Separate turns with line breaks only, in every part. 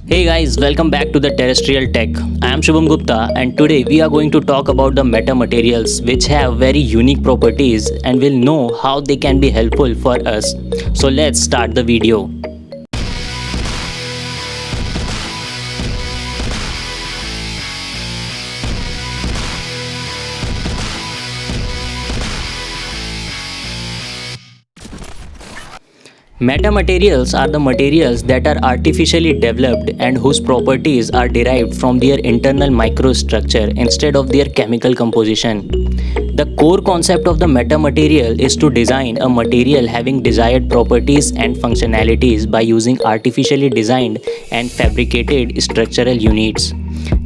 Hey guys, welcome back to the Terrestrial Tech. I am Shubham Gupta and today we are going to talk about the metamaterials which have very unique properties and will know how they can be helpful for us. So let's start the video. Metamaterials are the materials that are artificially developed and whose properties are derived from their internal microstructure instead of their chemical composition. The core concept of the metamaterial is to design a material having desired properties and functionalities by using artificially designed and fabricated structural units.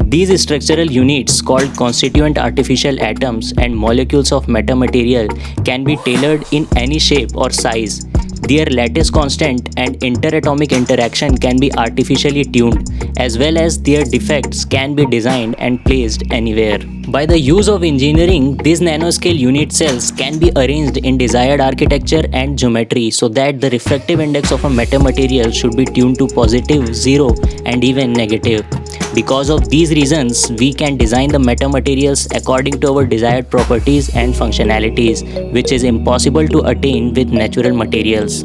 These structural units, called constituent artificial atoms and molecules of metamaterial, can be tailored in any shape or size. Their lattice constant and interatomic interaction can be artificially tuned, as well as their defects can be designed and placed anywhere. By the use of engineering, these nanoscale unit cells can be arranged in desired architecture and geometry so that the refractive index of a metamaterial should be tuned to positive, 0, and even negative. Because of these reasons, we can design the metamaterials according to our desired properties and functionalities, which is impossible to attain with natural materials.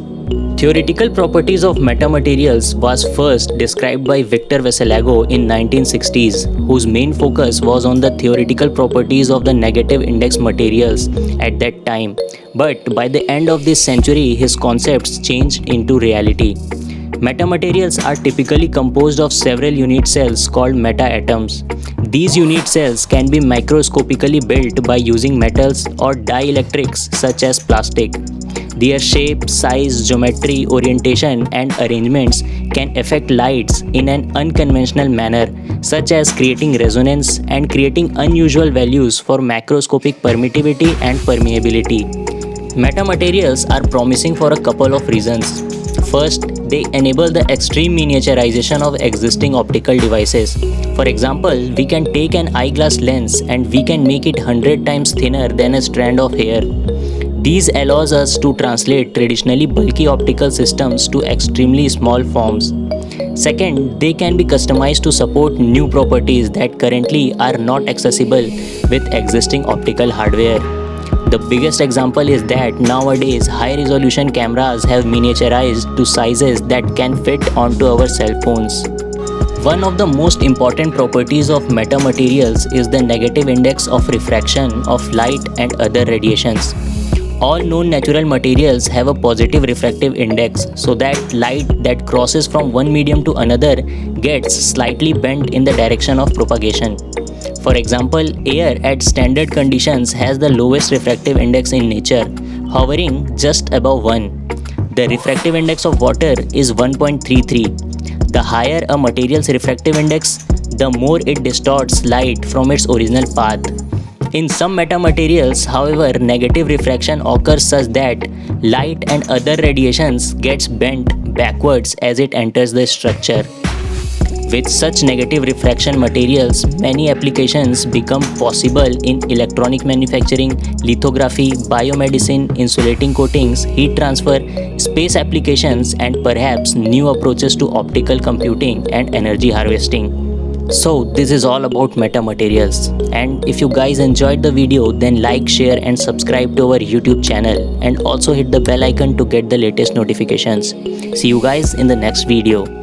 Theoretical properties of metamaterials was first described by Victor Veselago in 1960s, whose main focus was on the theoretical properties of the negative index materials at that time. But by the end of this century, his concepts changed into reality. Metamaterials are typically composed of several unit cells called metaatoms. These unit cells can be microscopically built by using metals or dielectrics such as plastic. Their shape, size, geometry, orientation, and arrangements can affect lights in an unconventional manner, such as creating resonance and creating unusual values for macroscopic permittivity and permeability. Metamaterials are promising for a couple of reasons. First, they enable the extreme miniaturization of existing optical devices. For example, we can take an eyeglass lens and we can make it 100 times thinner than a strand of hair. These allows us to translate traditionally bulky optical systems to extremely small forms. Second, they can be customized to support new properties that currently are not accessible with existing optical hardware. The biggest example is that nowadays high-resolution cameras have miniaturized to sizes that can fit onto our cell phones. One of the most important properties of metamaterials is the negative index of refraction of light and other radiations. All known natural materials have a positive refractive index, so that light that crosses from one medium to another gets slightly bent in the direction of propagation. For example, air at standard conditions has the lowest refractive index in nature, hovering just above 1. The refractive index of water is 1.33. The higher a material's refractive index, the more it distorts light from its original path. In some metamaterials, however, negative refraction occurs such that light and other radiations gets bent backwards as it enters the structure. With such negative refraction materials, many applications become possible in electronic manufacturing, lithography, biomedicine, insulating coatings, heat transfer, space applications, and perhaps new approaches to optical computing and energy harvesting. So this is all about metamaterials, and if you guys enjoyed the video, then like, share and subscribe to our YouTube channel, and also hit the bell icon to get the latest notifications. See you guys in the next video.